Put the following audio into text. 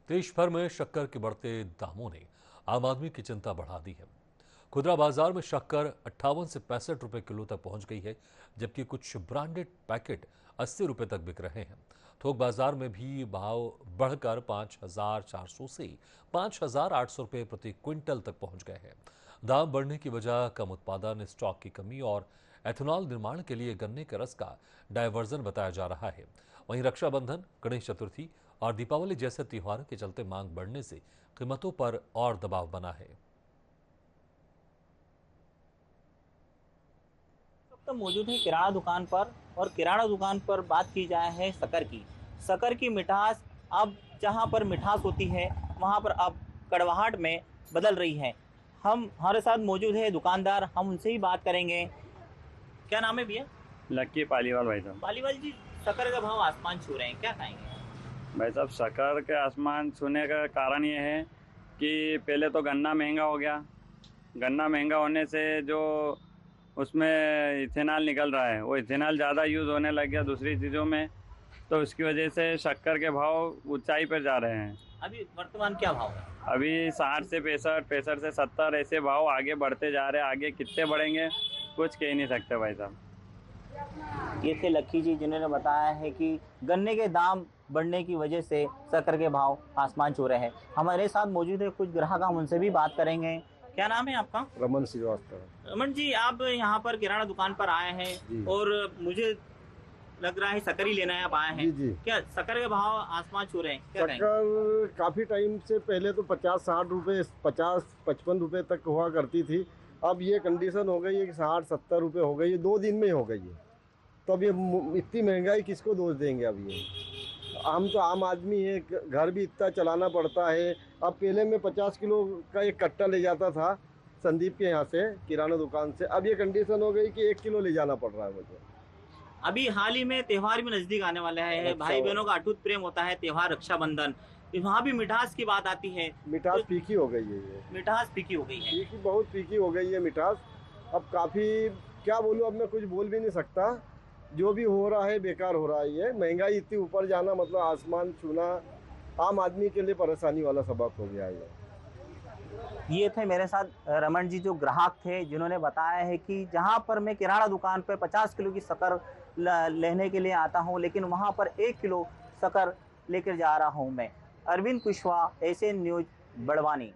देश भर में शक्कर के बढ़ते दामों ने आम आदमी की चिंता बढ़ा दी है। खुदरा बाजार में शक्कर 58 से 65 रुपए किलो तक पहुंच गई है, जबकि कुछ ब्रांडेड पैकेट 80 रुपए तक बिक रहे हैं। थोक बाजार में भी भाव बढ़कर 5,400 से 5,800 रुपए प्रति क्विंटल तक पहुंच गए हैं। दाम बढ़ने की वजह कम उत्पादन, स्टॉक की कमी और एथेनॉल निर्माण के लिए गन्ने के रस का डायवर्जन बताया जा रहा है। वहीं रक्षाबंधन, गणेश चतुर्थी और दीपावली जैसे त्योहारों के चलते मांग बढ़ने से कीमतों पर और दबाव बना है। तो मौजूद है किराना दुकान पर। और किराना दुकान पर बात की जाए है शक्कर की मिठास अब जहां पर मिठास होती है वहां पर अब कड़वाहट में बदल रही है। हम हमारे साथ मौजूद है दुकानदार, हम उनसे ही बात करेंगे। क्या नाम है भैया? लक्की पालीवाल भाई साहब। पालीवाल जी, शक्कर का भाव आसमान छू रहे हैं, क्या कहेंगे? भाई साहब, शक्कर के आसमान छूने का कारण ये है कि पहले तो गन्ना महंगा हो गया। गन्ना महंगा होने से जो उसमें इथेनॉल निकल रहा है, वो इथेनॉल ज़्यादा यूज़ होने लग गया दूसरी चीज़ों में, तो उसकी वजह से शक्कर के भाव ऊंचाई पर जा रहे हैं। अभी वर्तमान क्या भाव है? अभी 60 से 65, 65 से 70 ऐसे भाव आगे बढ़ते जा रहे हैं। आगे कितने बढ़ेंगे कुछ कह नहीं सकते भाई साहब। ये थे लक्की जी, जिन्होंने बताया है कि गन्ने के दाम बढ़ने की वजह से शक्कर के भाव आसमान छू रहे हैं। हमारे साथ मौजूद है कुछ ग्राहक, हम उनसे भी बात करेंगे। क्या नाम है आपका? रमन श्रीवास्तव। रमन जी, आप यहाँ पर किराना दुकान पर आए हैं और मुझे लग रहा है शक्कर ही लेना है, आप आए हैं। जी जी। क्या शक्कर के भाव आसमान छू रहे हैं? क्या कहेंगे? शक्कर काफ़ी टाइम से पहले तो 50-60 रुपये, 50-55 रुपये तक हुआ करती थी। अब ये कंडीशन हो गई है कि 60-70 रुपये हो गई है, 2 दिन में ही हो गई है। तो अब ये इतनी महंगाई किसको दोष देंगे? अब ये हम तो आम आदमी है, घर भी इतना चलाना पड़ता है। अब पहले में 50 किलो का एक कट्टा ले जाता था संदीप के यहाँ से, किराना दुकान से। अब ये कंडीशन हो गई कि 1 किलो ले जाना पड़ रहा है मुझे। अभी हाल ही में त्योहार भी नजदीक आने वाला है, भाई बहनों का अटूट प्रेम होता है त्योहार रक्षाबंधन, वहाँ भी मिठास की बात आती है। मिठास तो फीकी हो गई है, ये मिठास फीकी हो गई है। फीकी, बहुत फीकी हो गई है मिठास। अब काफ़ी, क्या बोलूँ, अब मैं कुछ बोल भी नहीं सकता। जो भी हो रहा है बेकार हो रहा है। ये महंगाई इतनी ऊपर जाना मतलब आसमान छूना, आम आदमी के लिए परेशानी वाला सबक हो गया है। ये थे मेरे साथ रमन जी, जो ग्राहक थे, जिन्होंने बताया है कि जहां पर मैं किराना दुकान पर 50 किलो की शक्कर लेने के लिए आता हूं, लेकिन वहां पर 1 किलो शक्कर लेकर जा रहा हूं मैं। Arvind Kushwaha, Asian news, Barwani.